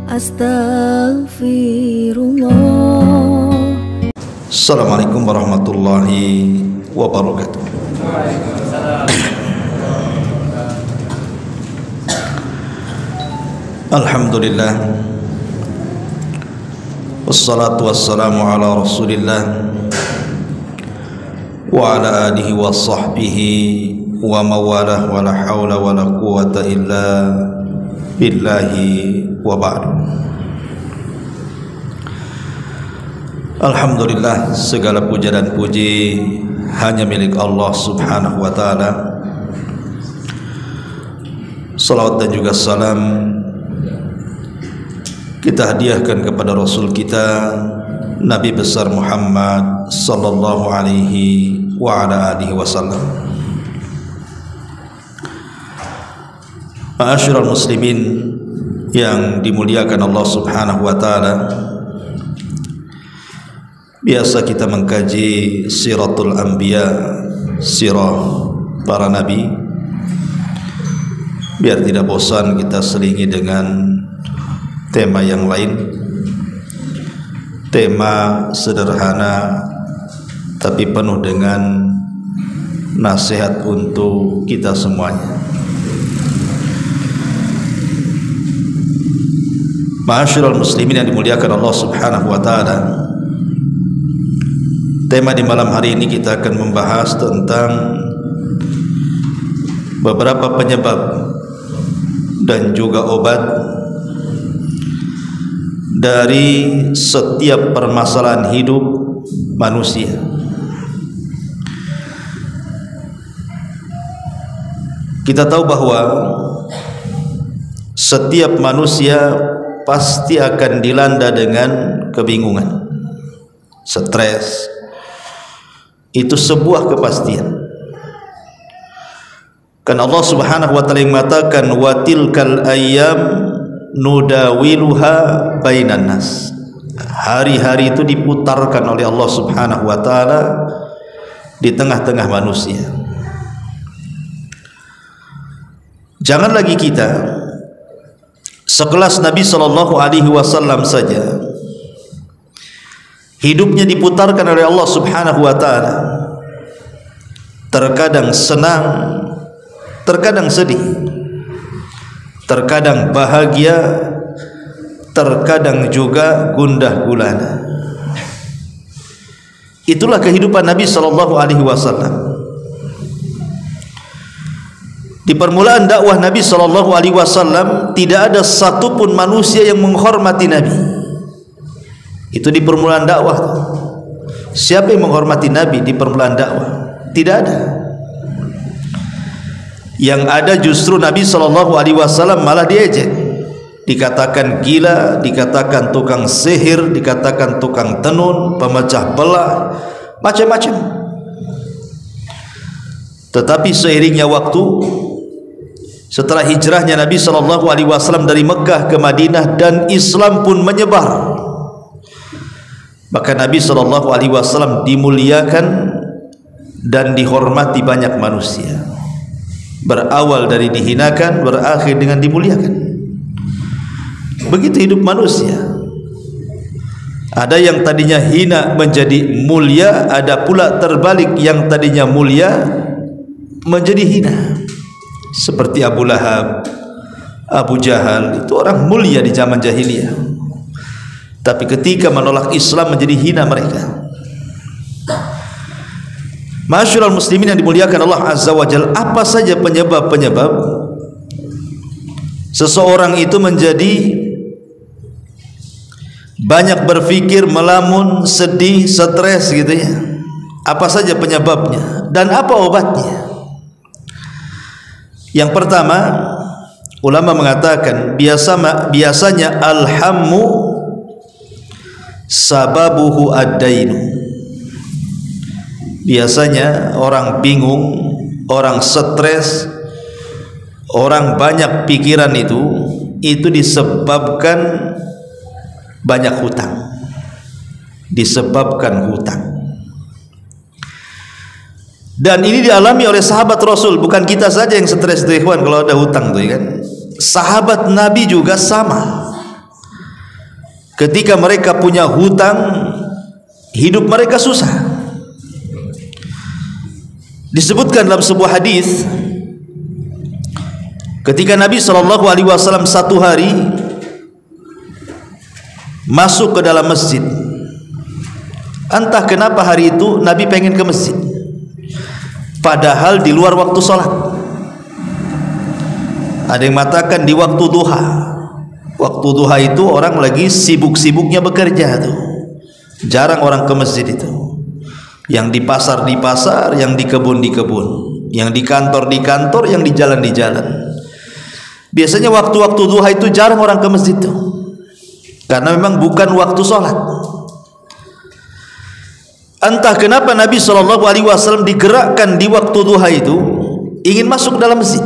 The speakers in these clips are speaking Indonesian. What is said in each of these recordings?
Astaghfirullah. Assalamualaikum warahmatullahi wabarakatuh. Alhamdulillah, wassalatu wassalamu ala rasulillah wa ala alihi wa sahbihi wa mawalah wa la hawla wa la quwata illa billahi wa ba'du. Alhamdulillah, segala puja dan puji hanya milik Allah subhanahu wa ta'ala. Salawat dan juga salam kita hadiahkan kepada Rasul kita Nabi besar Muhammad sallallahu alaihi wa ala alihi wasallam. Ma'asyiral muslimin yang dimuliakan Allah subhanahu wa ta'ala, biasa kita mengkaji siratul anbiya, sirah para nabi. Biar tidak bosan, kita selingi dengan tema yang lain, tema sederhana tapi penuh dengan nasihat untuk kita semuanya. Ma'asyiral muslimin yang dimuliakan Allah subhanahu wa ta'ala, tema di malam hari ini kita akan membahas tentang beberapa penyebab dan juga obat dari setiap permasalahan hidup manusia. Kita tahu bahwa setiap manusia pasti akan dilanda dengan kebingungan, stres. Itu sebuah kepastian. Kan Allah subhanahu wa ta'ala yang mengatakan wa tilkal ayyam nudawiluha bainan nas. Hari-hari itu diputarkan oleh Allah subhanahu wa ta'ala di tengah-tengah manusia. Jangan lagi kita sekelas Nabi sallallahu alaihi wasallam saja hidupnya diputarkan oleh Allah subhanahu wa ta'ala, terkadang senang, terkadang sedih, terkadang bahagia, terkadang juga gundah gulana. Itulah kehidupan Nabi sallallahu alaihi wasallam. Di permulaan dakwah Nabi sallallahu alaihi wasallam tidak ada satupun manusia yang menghormati Nabi. Itu di permulaan dakwah. Siapa yang menghormati Nabi di permulaan dakwah? Tidak ada. Yang ada justru Nabi sallallahu alaihi wasallam malah diejek, dikatakan gila, dikatakan tukang sihir, dikatakan tukang tenun, pemecah belah, macam-macam. Tetapi seiringnya waktu, setelah hijrahnya Nabi sallallahu alaihi wasallam dari Mekah ke Madinah dan Islam pun menyebar, maka Nabi sallallahu alaihi wasallam dimuliakan dan dihormati banyak manusia. Berawal dari dihinakan, berakhir dengan dimuliakan. Begitu hidup manusia. Ada yang tadinya hina menjadi mulia, ada pula terbalik yang tadinya mulia menjadi hina. Seperti Abu Lahab, Abu Jahal, itu orang mulia di zaman jahiliyah. Tapi ketika menolak Islam menjadi hina mereka. Ma'asyiral muslimin yang dimuliakan Allah azza wa jalla, apa saja penyebab-penyebab seseorang itu menjadi banyak berpikir, melamun, sedih, stres gitu ya? Apa saja penyebabnya dan apa obatnya? Yang pertama, ulama mengatakan biasanya alhammu sababuhu ad-dainu. Biasanya orang bingung, orang stres, orang banyak pikiran itu disebabkan banyak hutang, disebabkan hutang. Dan ini dialami oleh sahabat Rasul, bukan kita saja yang stres tuh ikhwan kalau ada hutang tuh ya kan. Sahabat Nabi juga sama. ketika mereka punya hutang, hidup mereka susah. Disebutkan dalam sebuah hadis, ketika Nabi SAW satu hari masuk ke dalam masjid. Entah kenapa hari itu Nabi pengen ke masjid, padahal di luar waktu sholat. Ada yang mengatakan di waktu duha. Waktu duha itu orang lagi sibuk-sibuknya bekerja tuh. Jarang orang ke masjid itu. Yang di pasar, yang di kebun, yang di kantor, yang di jalan. Biasanya waktu-waktu duha itu jarang orang ke masjid itu, karena memang bukan waktu sholat. Entah kenapa Nabi SAW digerakkan di waktu duha itu ingin masuk dalam masjid.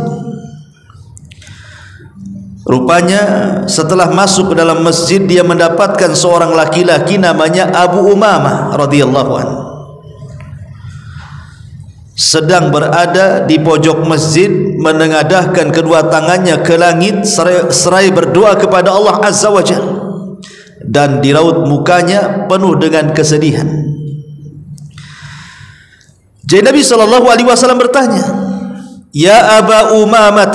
Rupanya setelah masuk ke dalam masjid, dia mendapatkan seorang laki-laki namanya Abu Umamah radhiyallahu anhu sedang berada di pojok masjid, menengadahkan kedua tangannya ke langit seraya berdoa kepada Allah Azza wa Jalla, dan di raut mukanya penuh dengan kesedihan. Jadi Nabi SAW bertanya, "Ya Aba Umamah,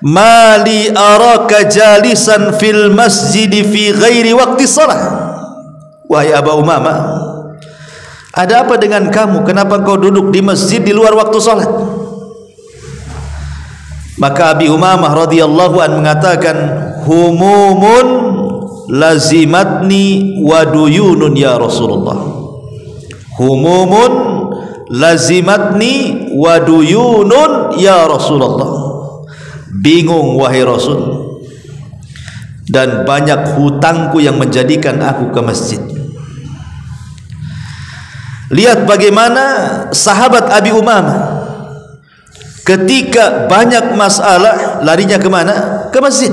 mali araka jalisan fil masjid fi ghairi waqti salah." Wahai Aba Umamah, ada apa dengan kamu? Kenapa kau duduk di masjid di luar waktu salat? Maka Abi Umamah radhiyallahu an mengatakan, "Humumun lazimatni wa duyunun ya Rasulullah." Humumun lazimatni wa duyunun ya Rasulullah. Bingung wahai Rasul, dan banyak hutangku yang menjadikan aku ke masjid. Lihat bagaimana sahabat Abi Umamah ketika banyak masalah larinya kemana? Ke masjid.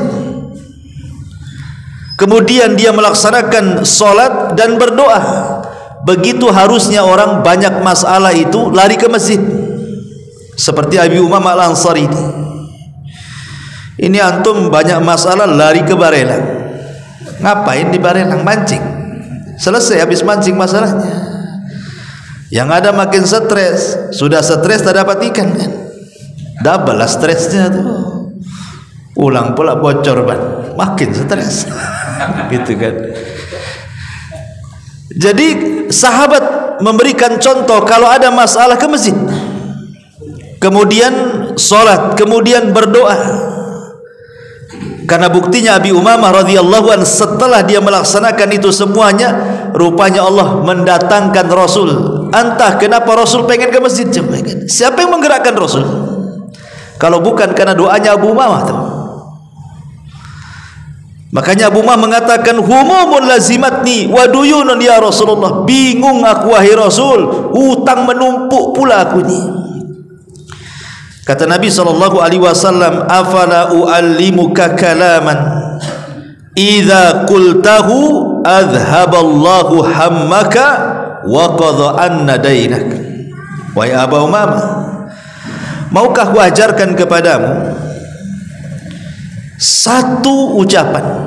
Kemudian dia melaksanakan solat dan berdoa. Begitu harusnya orang banyak masalah itu lari ke masjid, seperti Abi Umamah Al-Ansari ini. Ini antum banyak masalah lari ke Barelang. Ngapain di Barelang? Mancing. Selesai habis mancing masalahnya. Yang ada makin stres. Sudah stres tak dapat ikan kan, double lah stresnya tuh. Pulang pula bocor ban, makin stres. Gitu kan. Jadi sahabat memberikan contoh kalau ada masalah ke masjid, kemudian sholat, kemudian berdoa. Karena buktinya Abi Umamah radhiyallahu anhu setelah dia melaksanakan itu semuanya, rupanya Allah mendatangkan Rasul. Entah kenapa Rasul pengen ke masjid. Siapa yang menggerakkan Rasul? Kalau bukan karena doanya Abu Umamah tuh. Makanya Abu Umamah mengatakan, "Humumun lazimatni wa duyunun ya Rasulullah." Bingung aku wahai Rasul, hutang menumpuk pula aku ni. Kata Nabi SAW, "Afala uallimuka kalaman idza qultahu adhhaballahu hammaka wa qadha anna dainak." Wahai Abu Umamah, maukah ku ajarkan kepadamu satu ucapan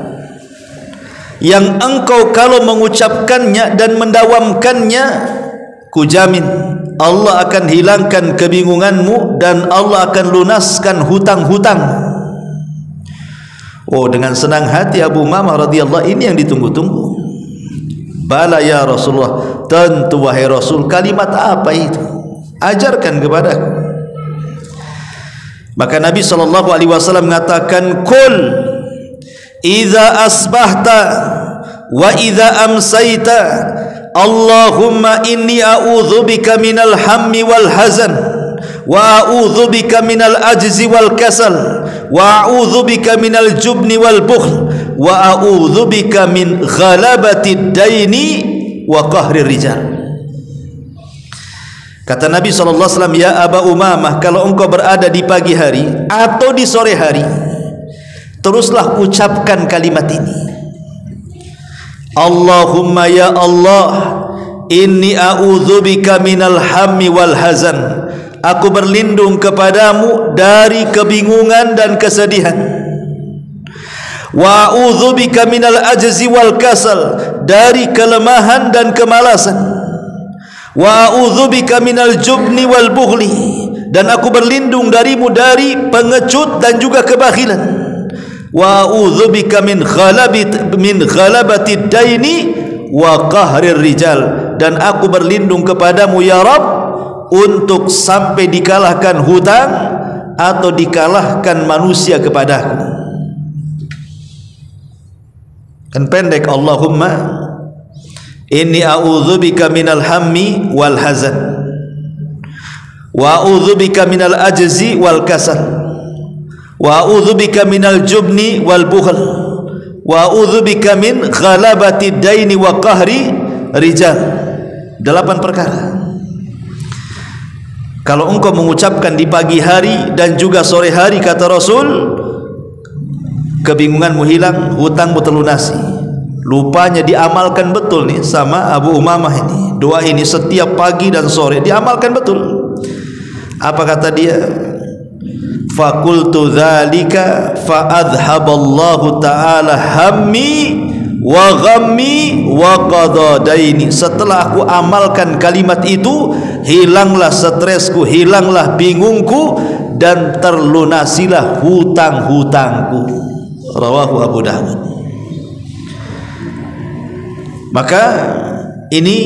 yang engkau kalau mengucapkannya dan mendawamkannya, ku jamin Allah akan hilangkan kebingunganmu dan Allah akan lunaskan hutang-hutang. Oh, dengan senang hati Abu Umamah radhiyallahu ini yang ditunggu-tunggu. Bala ya Rasulullah, tentu wahai Rasul, kalimat apa itu? Ajarkan kepadaku. Maka Nabi SAW mengatakan, "Qul idza asbahta wa idza amsayta Allahumma inni a'udzubika minal hammi wal hazan wa a'udzubika minal ajzi wal kasal wa a'udzubika minal jubni wal bukhl wa a'udzubika min ghalabati daini wa qahri rijal." Kata Nabi SAW, "Ya Aba Umamah, kalau engkau berada di pagi hari atau di sore hari, teruslah ucapkan kalimat ini. Allahumma ya Allah, inni a'udzubika minal hammi wal hazan." Aku berlindung kepadamu dari kebingungan dan kesedihan. Wa a'udzubika minal ajzi wal kasal, dari kelemahan dan kemalasan. Wa a'udzubika minal jubni wal bukhli, dan aku berlindung darimu dari pengecut dan juga kebakhilan. Wa a'udzubika min ghalabati daini wa qahrir rijal, dan aku berlindung kepadamu ya Rabb untuk sampai dikalahkan hutang atau dikalahkan manusia kepadaku. Kan pendek, Allahumma inni a'udzubika minal hammi wal hazan wa a'udzubika minal ajzi wal kasal wa a'udzubika minal jubni wal bukhl wa a'udzubika min ghalabati daini wa qahri rijal. 8 perkara. Kalau engkau mengucapkan di pagi hari dan juga sore hari, kata Rasul, kebingunganmu hilang, hutangmu terlunasi. Lupanya diamalkan betul nih sama Abu Umamah ini. Doa ini setiap pagi dan sore diamalkan betul. Apa kata dia? Fakultu dzalika fa adhaballahu ta'ala hammi wa ghammi wa qada daini. Setelah aku amalkan kalimat itu, hilanglah stresku, hilanglah bingungku, dan terlunasilah hutang-hutangku. Rawahu Abu Dawud. Maka ini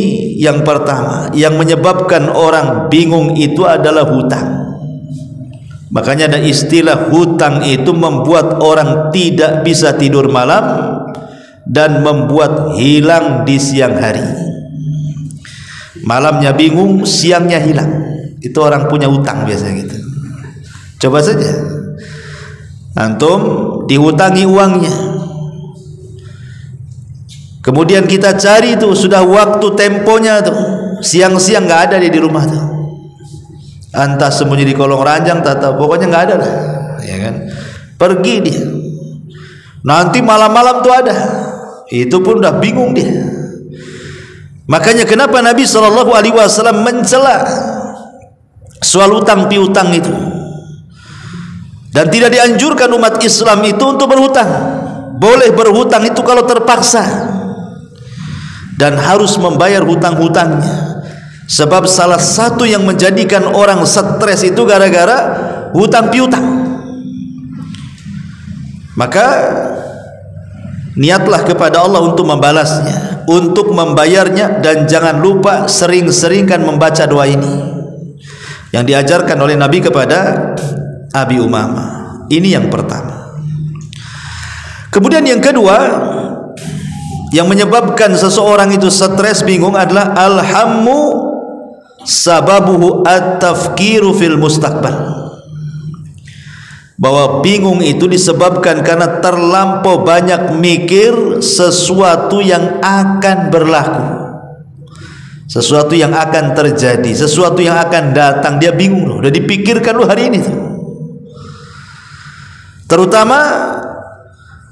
yang pertama yang menyebabkan orang bingung itu adalah hutang. Makanya ada istilah hutang itu membuat orang tidak bisa tidur malam dan membuat hilang di siang hari. Malamnya bingung, siangnya hilang. Itu orang punya hutang biasanya gitu. Coba saja antum dihutangi uangnya, kemudian kita cari tuh, sudah waktu temponya tuh, siang-siang nggak ada dia di rumah tuh, entah sembunyi di kolong ranjang, pokoknya nggak ada lah, ya kan? Pergi dia, nanti malam-malam tuh ada, itu pun udah bingung dia. Makanya kenapa Nabi SAW mencela soal utang piutang itu, dan tidak dianjurkan umat Islam itu untuk berhutang. Boleh berhutang itu kalau terpaksa, dan harus membayar hutang-hutangnya. Sebab salah satu yang menjadikan orang stres itu gara-gara hutang piutang. Maka niatlah kepada Allah untuk membalasnya, untuk membayarnya, dan jangan lupa sering-seringkan membaca doa ini yang diajarkan oleh Nabi kepada Abi Umamah. Ini yang pertama. Kemudian yang kedua yang menyebabkan seseorang itu stres, bingung adalah alhammu sababuhu at-tafkiru fil mustaqbal. Bahwa bingung itu disebabkan karena terlampau banyak mikir sesuatu yang akan berlaku, sesuatu yang akan terjadi, sesuatu yang akan datang. Dia bingung loh, udah dipikirkan loh hari ini tuh. Terutama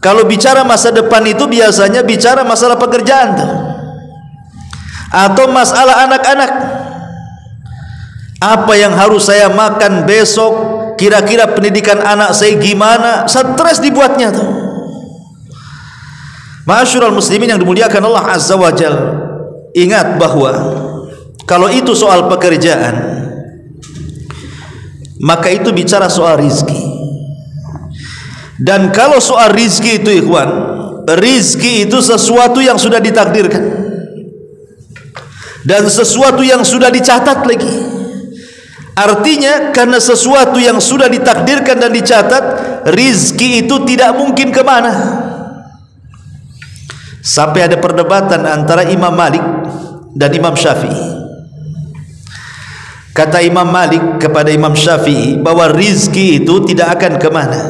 kalau bicara masa depan itu biasanya bicara masalah pekerjaan tuh, atau masalah anak-anak. Apa yang harus saya makan besok, kira-kira pendidikan anak saya gimana, stres dibuatnya tuh. Ma'asyiral muslimin yang dimuliakan Allah Azza wa Jal, ingat bahwa kalau itu soal pekerjaan, maka itu bicara soal rizki. Dan kalau soal rizki itu ikhwan, rizki itu sesuatu yang sudah ditakdirkan dan sesuatu yang sudah dicatat lagi. Artinya karena sesuatu yang sudah ditakdirkan dan dicatat, rizki itu tidak mungkin kemana. Sampai ada perdebatan antara Imam Malik dan Imam Syafi'i. Kata Imam Malik kepada Imam Syafi'i bahwa rizki itu tidak akan kemana,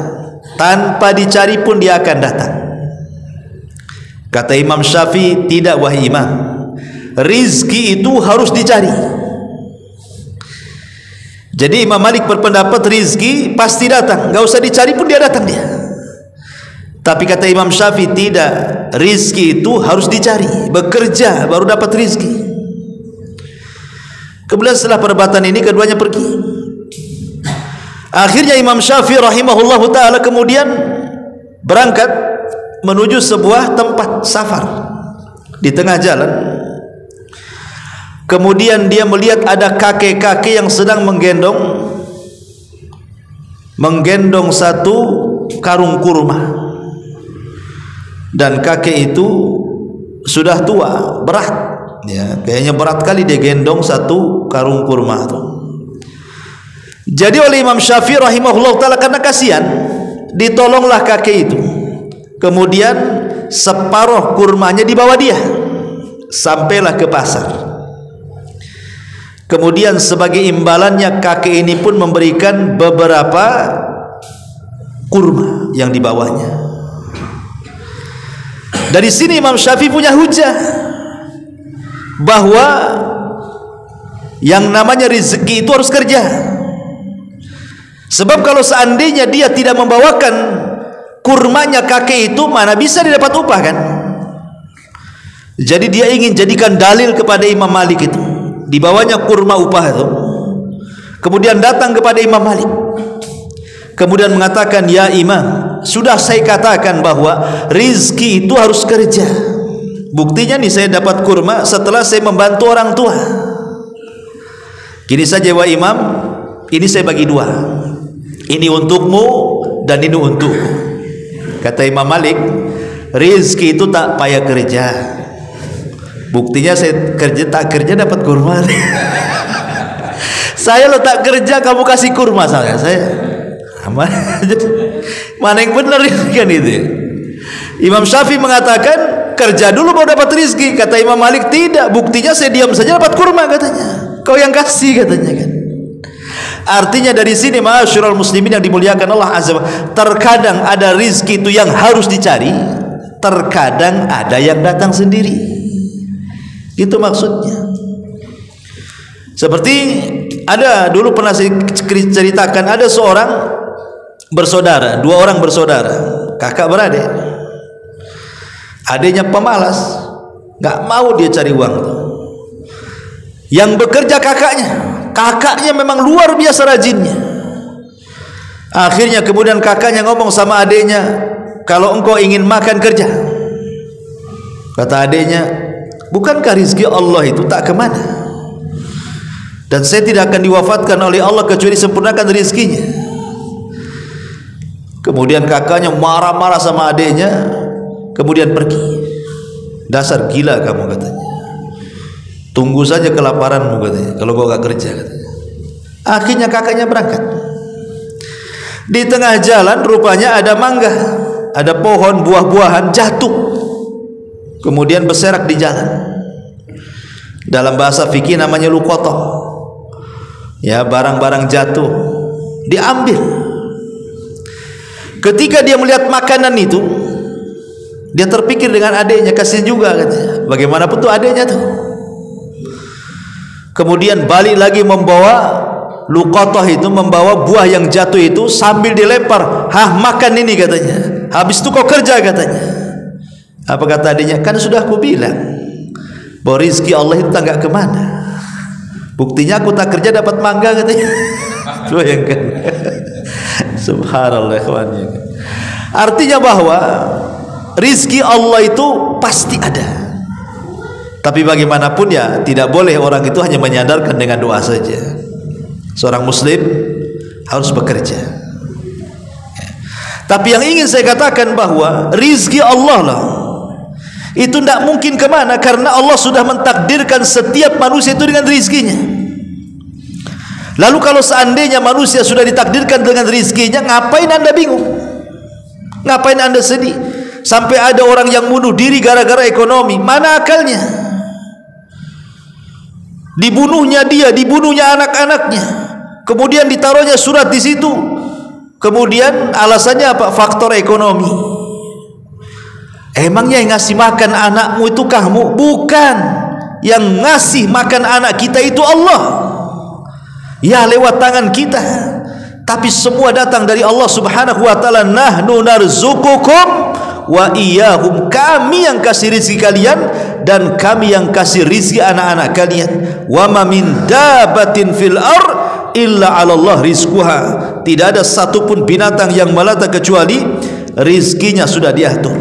tanpa dicari pun dia akan datang. Kata Imam Syafi'i, tidak wahai Imam, rizki itu harus dicari. Jadi Imam Malik berpendapat rizki pasti datang, nggak usah dicari pun dia datang dia. Tapi kata Imam Syafi'i tidak, rizki itu harus dicari, bekerja baru dapat rizki. Kemudian setelah perdebatan ini keduanya pergi. Akhirnya Imam Syafi'i rahimahullahu ta'ala kemudian berangkat menuju sebuah tempat safar. Di tengah jalan, kemudian dia melihat ada kakek-kakek yang sedang menggendong satu karung kurma, dan kakek itu sudah tua, berat, ya, kayaknya berat kali dia gendong satu karung kurma itu. Jadi oleh Imam Syafi'i rahimahullah ta'ala, karena kasihan, ditolonglah kakek itu. Kemudian separuh kurmanya dibawa dia, sampailah ke pasar. Kemudian sebagai imbalannya kakek ini pun memberikan beberapa kurma yang dibawanya. Dari sini Imam Syafi'i punya hujah bahwa yang namanya rezeki itu harus kerja. Sebab kalau seandainya dia tidak membawakan kurmanya kakek itu, mana bisa dia dapat upah kan? Jadi dia ingin jadikan dalil kepada Imam Malik itu, dibawanya kurma upah itu. Kemudian datang kepada Imam Malik, kemudian mengatakan, ya Imam, sudah saya katakan bahwa rizki itu harus kerja. Buktinya nih, saya dapat kurma setelah saya membantu orang tua. Gini saja wahai Imam, ini saya bagi dua, ini untukmu dan ini untukku. Kata Imam Malik, rizki itu tak payah kerja. Buktinya saya tak kerja dapat kurma. Saya lo tak kerja kamu kasih kurma saya mana yang benar kan itu? Imam Syafi'i mengatakan kerja dulu baru dapat rizki. Kata Imam Malik tidak, buktinya saya diam saja dapat kurma katanya. Kau yang kasih katanya kan. Artinya dari sini ma'asyiral muslimin yang dimuliakan Allah azza wa jalla, terkadang ada rizki itu yang harus dicari, terkadang ada yang datang sendiri. Itu maksudnya. Seperti ada dulu pernah saya ceritakan, ada seorang bersaudara, dua orang bersaudara, kakak beradik. Adiknya pemalas, nggak mau dia cari uang. Yang bekerja kakaknya memang luar biasa rajinnya. Akhirnya kemudian kakaknya ngomong sama adiknya, kalau engkau ingin makan kerja. Kata adiknya, bukankah rizki Allah itu tak kemana? Dan saya tidak akan diwafatkan oleh Allah kecuali sempurnakan rizkinya. Kemudian kakaknya marah-marah sama adiknya, kemudian pergi. Dasar gila kamu katanya. Tunggu saja kelaparanmu katanya, kalau kau gak kerja katanya. Akhirnya kakaknya berangkat. Di tengah jalan rupanya ada mangga, ada pohon buah-buahan jatuh, kemudian berserak di jalan. Dalam bahasa fikih namanya luqatah. Ya, barang-barang jatuh diambil. Ketika dia melihat makanan itu, dia terpikir dengan adiknya, kasihan juga katanya. Bagaimanapun tuh adiknya tuh. Kemudian balik lagi membawa luqatah itu, membawa buah yang jatuh itu sambil dilempar. Hah, makan ini katanya. Habis itu kau kerja katanya. Apa kata adiknya? Kan sudah aku bilang bahwa rizki Allah itu tak kemana. Buktinya aku tak kerja dapat mangga katanya. Bayangkan. Subhanallah. Artinya bahwa rizki Allah itu pasti ada. Tapi bagaimanapun ya, tidak boleh orang itu hanya menyandarkan dengan doa saja. Seorang muslim harus bekerja. Tapi yang ingin saya katakan bahwa rizki Allah lah, itu tidak mungkin kemana, karena Allah sudah mentakdirkan setiap manusia itu dengan rizkinya. Lalu kalau seandainya manusia sudah ditakdirkan dengan rizkinya, ngapain anda bingung? Ngapain anda sedih? Sampai ada orang yang bunuh diri gara-gara ekonomi. Mana akalnya? Dibunuhnya dia, dibunuhnya anak-anaknya, kemudian ditaruhnya surat di situ. Kemudian alasannya apa? Faktor ekonomi. Emangnya yang ngasih makan anakmu itu kamu? Bukan. Yang ngasih makan anak kita itu Allah. Ya, lewat tangan kita. Tapi semua datang dari Allah Subhanahu wa taala. Nahnu narzuqukum wa iyyahum. Kami yang kasih rezeki kalian dan kami yang kasih rezeki anak-anak kalian. Wa ma min dabatin fil ard illa 'ala Allah rizquha. Tidak ada satupun binatang yang melata kecuali rizkinya sudah diatur.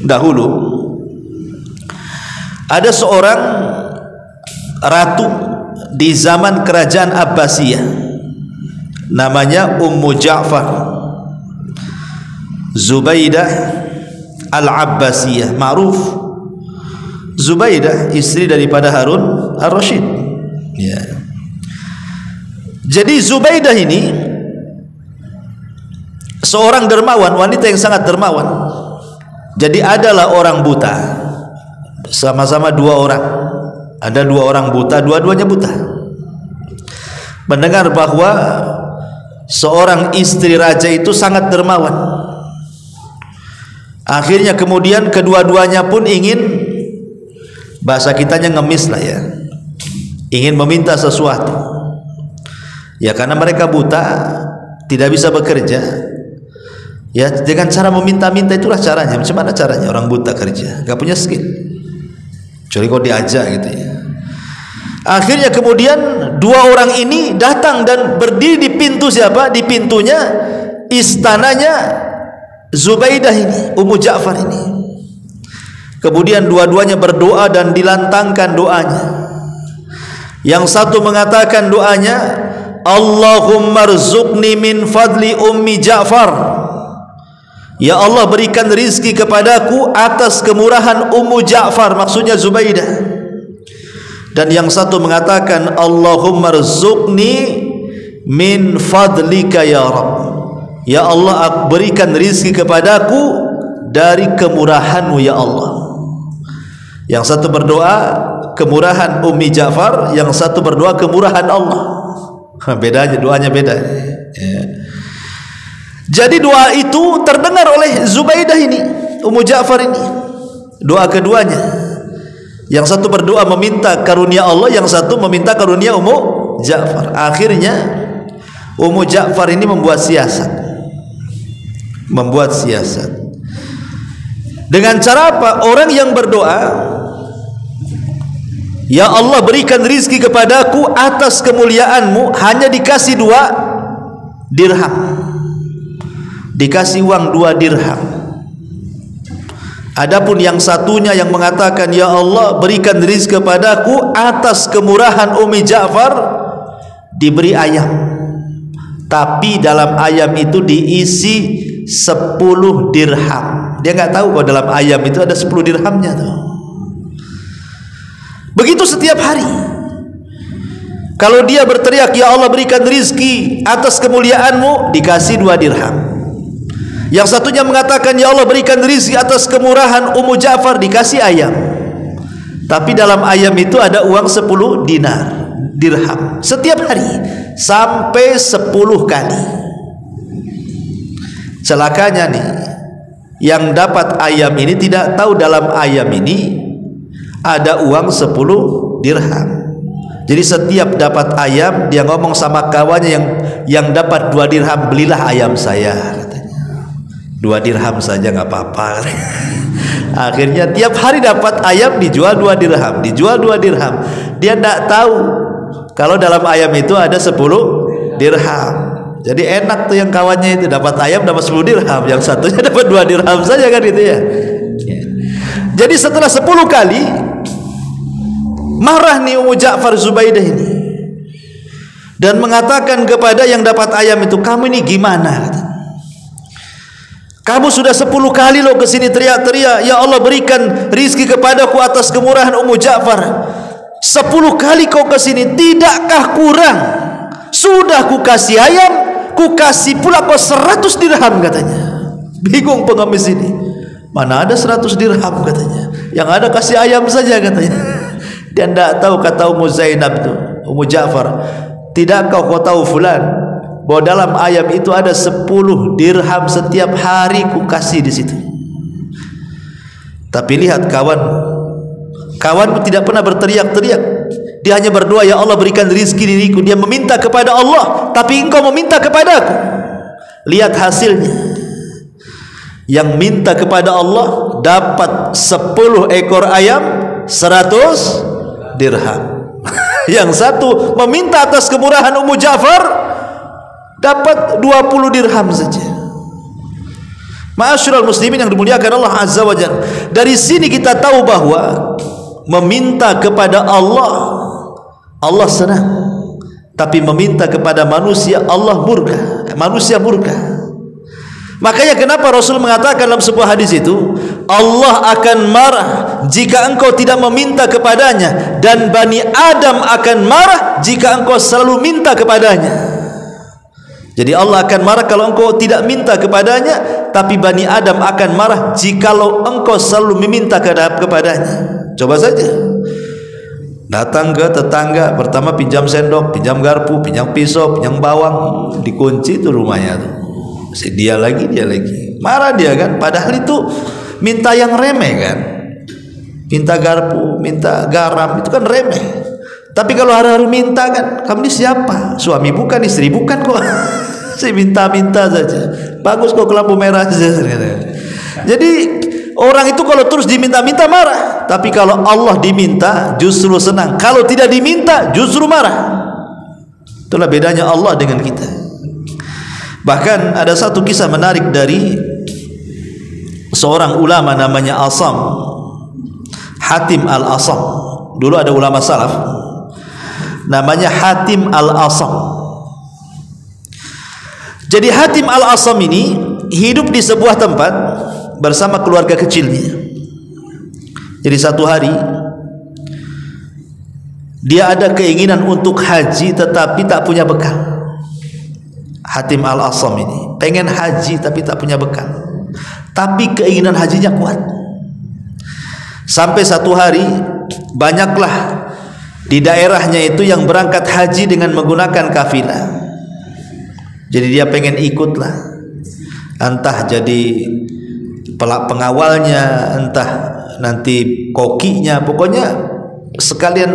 dahulu ada seorang ratu di zaman kerajaan Abbasiyah, namanya Ummu Ja'far Zubaidah Al-Abbasiyah, ma'ruf. Zubaidah istri daripada Harun Ar-Rasyid, ya. Jadi Zubaidah ini seorang dermawan, wanita yang sangat dermawan. Jadi adalah orang buta, sama-sama dua orang. Ada dua orang buta, dua-duanya buta. Mendengar bahwa seorang istri raja itu sangat dermawan, akhirnya kemudian kedua-duanya pun ingin, bahasa kitanya ngemis lah ya, ingin meminta sesuatu. Ya karena mereka buta, tidak bisa bekerja. Ya dengan cara meminta-minta itulah caranya. Macam mana caranya orang buta kerja? Gak punya skill. Kecuali kau diajak gitu ya. Akhirnya kemudian dua orang ini datang dan berdiri di pintu siapa? Di pintunya istananya Zubaidah ini, Ummu Ja'far ini. Kemudian dua-duanya berdoa dan dilantangkan doanya. Yang satu mengatakan doanya, Allahumma rzuqni min fadli Ummi Ja'far. Ya Allah, berikan rizki kepadaku atas kemurahan Ummu Ja'far, maksudnya Zubaidah. Dan yang satu mengatakan, Allahumma rzuqni min fadlika ya Rabb. Ya Allah, berikan rizki kepadaku dari kemurahanmu ya Allah. Yang satu berdoa kemurahan Ummi Ja'far, yang satu berdoa kemurahan Allah. Bedanya, doanya beda ya. Jadi doa itu terdengar oleh Zubaidah ini, Ummu Ja'far ini. Doa keduanya, yang satu berdoa meminta karunia Allah, yang satu meminta karunia Ummu Ja'far. Akhirnya Ummu Ja'far ini membuat siasat. Dengan cara apa? Orang yang berdoa, ya Allah berikan rizki kepadaku atas kemuliaanmu, hanya dikasih 2 dirham, dikasih uang 2 dirham. Adapun yang satunya yang mengatakan, ya Allah berikan rizki kepadaku atas kemurahan Ummi Ja'far, diberi ayam. Tapi dalam ayam itu diisi 10 dirham. Dia nggak tahu kalau dalam ayam itu ada 10 dirhamnya tuh. Begitu setiap hari. Kalau dia berteriak, ya Allah berikan rizki atas kemuliaanmu, dikasih 2 dirham. Yang satunya mengatakan, ya Allah berikan rizki atas kemurahan Ummu Ja'far, dikasih ayam. Tapi dalam ayam itu ada uang 10 dirham setiap hari, sampai 10 kali. Celakanya nih, yang dapat ayam ini tidak tahu dalam ayam ini ada uang 10 dirham. Jadi setiap dapat ayam, dia ngomong sama kawannya yang dapat 2 dirham, belilah ayam saya, katanya. 2 dirham saja nggak apa-apa. Akhirnya tiap hari dapat ayam, dijual 2 dirham, dijual 2 dirham. Dia tidak tahu kalau dalam ayam itu ada 10 dirham. Jadi enak tuh yang kawannya itu, dapat ayam dapat 10 dirham, yang satunya dapat 2 dirham saja kan gitu ya. Jadi setelah 10 kali marah nih Ummu Ja'far Zubaidah ini, dan mengatakan kepada yang dapat ayam itu, kamu ini gimana? Kamu sudah 10 kali loh kesini teriak-teriak, ya Allah berikan rizki kepadaku atas kemurahan Ummu Ja'far. 10 kali kau kesini, tidakkah kurang? Sudah ku kasih ayam, ku kasih pula kau 100 dirham, katanya. Bingung pengemis ini, mana ada 100 dirham katanya, yang ada kasih ayam saja katanya. Dia tidak tahu, kata Ummu Zainab tuh, Ummu Ja'far, tidakkah kau tahu fulan, bahwa dalam ayam itu ada 10 dirham setiap hari ku kasih di situ. Tapi lihat kawanmu tidak pernah berteriak-teriak. Dia hanya berdoa, ya Allah berikan rizki diriku. Dia meminta kepada Allah, tapi engkau meminta kepada aku. Lihat hasilnya. Yang minta kepada Allah dapat 10 ekor ayam, 100 dirham. Yang satu meminta atas kemurahan Ummu Ja'far, dapat 20 dirham saja. Ma'asyiral muslimin yang dimuliakan Allah Azza wa Jalla, dari sini kita tahu bahwa meminta kepada Allah, Allah senang. Tapi meminta kepada manusia, Allah murka, manusia murka. Makanya kenapa Rasul mengatakan dalam sebuah hadis itu, Allah akan marah jika engkau tidak meminta kepadanya, dan Bani Adam akan marah jika engkau selalu minta kepadanya. Jadi Allah akan marah kalau engkau tidak minta kepadanya, tapi Bani Adam akan marah jikalau engkau selalu meminta kepadanya. Coba saja, datang ke tetangga, pertama pinjam sendok, pinjam garpu, pinjam pisau, pinjam bawang, dikunci itu rumahnya tuh. Dia lagi, marah dia kan, padahal itu minta yang remeh kan, minta garpu, minta garam, itu kan remeh. Tapi kalau hari-hari minta kan, kamu ini siapa? Suami bukan, istri bukan kok. Saya minta-minta saja. Bagus kok ke lampu merah saja. Jadi orang itu kalau terus diminta-minta marah, tapi kalau Allah diminta justru senang. Kalau tidak diminta justru marah. Itulah bedanya Allah dengan kita. Bahkan ada satu kisah menarik dari seorang ulama namanya Asam, Hatim Al-Asam. Dulu ada ulama salaf namanya Hatim Al-Asam. Jadi Hatim Al-Asam ini hidup di sebuah tempat bersama keluarga kecilnya. Jadi satu hari dia ada keinginan untuk haji tetapi tak punya bekal. Hatim Al-Asam ini pengen haji tapi tak punya bekal, tapi keinginan hajinya kuat. Sampai satu hari banyaklah di daerahnya itu yang berangkat haji dengan menggunakan kafilah. Jadi dia pengen ikutlah, entah jadi pengawalnya, entah nanti kokinya, pokoknya sekalian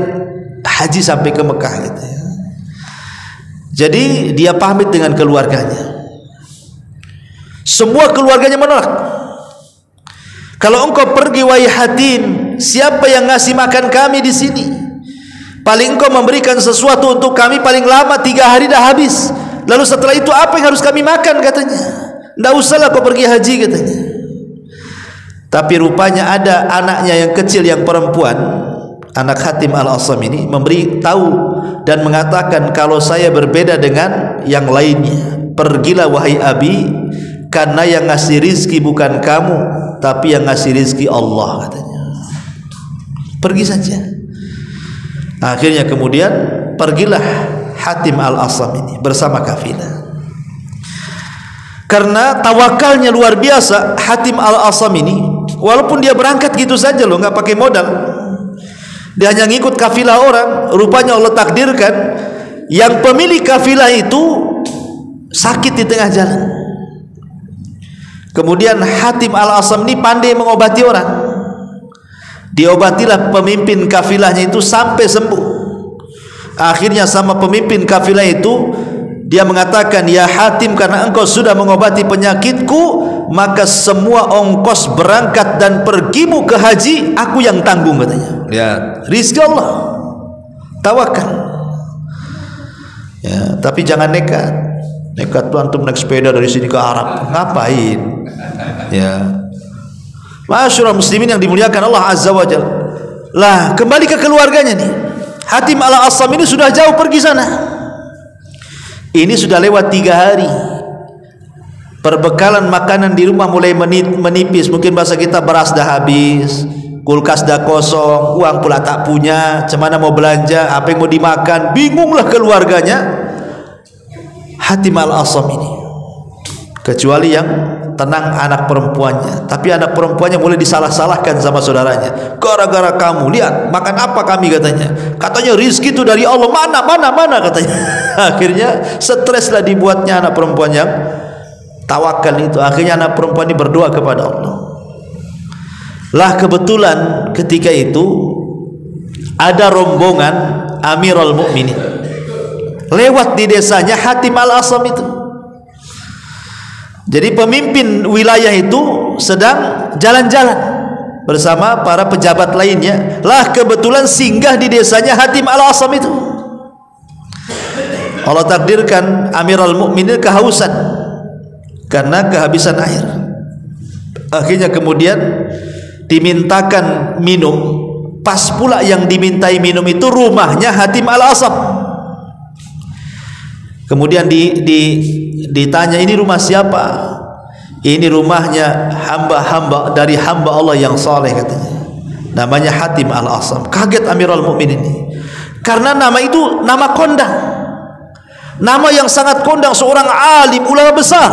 haji sampai ke Mekah gitu ya. Jadi dia pamit dengan keluarganya. Semua keluarganya menolak. Kalau engkau pergi wahai Hatim, siapa yang ngasih makan kami di sini? Paling engkau memberikan sesuatu untuk kami paling lama 3 hari dah habis. Lalu setelah itu apa yang harus kami makan katanya? Tidak usahlah kau pergi haji katanya. Tapi rupanya ada anaknya yang kecil yang perempuan, anak Hatim Al-Asam ini memberi tahu dan mengatakan, kalau saya berbeda dengan yang lainnya. Pergilah wahai Abi, karena yang ngasih rizki bukan kamu, tapi yang ngasih rizki Allah katanya. Pergi saja. Akhirnya kemudian pergilah Hatim Al-Asam ini bersama kafilah. Karena tawakalnya luar biasa, Hatim Al-Asam ini walaupun dia berangkat gitu saja loh, nggak pakai modal, dia hanya ngikut kafilah orang. Rupanya Allah takdirkan yang pemilik kafilah itu sakit di tengah jalan. Kemudian Hatim Al-Asam ini pandai mengobati orang. Diobatilah pemimpin kafilahnya itu sampai sembuh. Akhirnya sama pemimpin kafilah itu dia mengatakan, ya Hatim, karena engkau sudah mengobati penyakitku, maka semua ongkos berangkat dan pergimu ke haji aku yang tanggung katanya. Lihat, rizki Allah, tawakal. Ya, tapi jangan nekat. Nekat tuh antum naik sepeda dari sini ke Arab, ngapain? Ya, masyaallah muslimin yang dimuliakan Allah Azza wa Jalla. Lah, kembali ke keluarganya nih. Hatim Al-Asam ini sudah jauh pergi sana. Ini sudah lewat 3 hari. Perbekalan makanan di rumah mulai menipis. Mungkin bahasa kita beras dah habis, kulkas dah kosong, uang pula tak punya. Cemana mau belanja, apa yang mau dimakan, bingunglah keluarganya Hatim Al-Asam ini. Kecuali yang tenang anak perempuannya. Tapi anak perempuannya mulai disalah-salahkan sama saudaranya. Gara-gara kamu, lihat makan apa kami katanya. Katanya rizki itu dari Allah. Mana katanya. Akhirnya streslah dibuatnya anak perempuan yang tawakal itu. Akhirnya anak perempuan ini berdoa kepada Allah. Lah kebetulan ketika itu ada rombongan Amirul Mukminin lewat di desanya Hatim Al-Asam itu. Jadi pemimpin wilayah itu sedang jalan-jalan bersama para pejabat lainnya. Lah kebetulan singgah di desanya Hatim Al-Asam itu. Allah takdirkan Amirul Mukminin kehausan karena kehabisan air. Akhirnya kemudian dimintakan minum. Pas pula yang dimintai minum itu rumahnya Hatim Al-Asam. Kemudian ditanya, ini rumah siapa? Ini rumahnya hamba-hamba dari hamba Allah yang saleh, katanya. Namanya Hatim Al-Asam. Kaget Amirul Mukminin ini. Karena nama itu nama kondang. Nama yang sangat kondang, seorang alim ulama besar.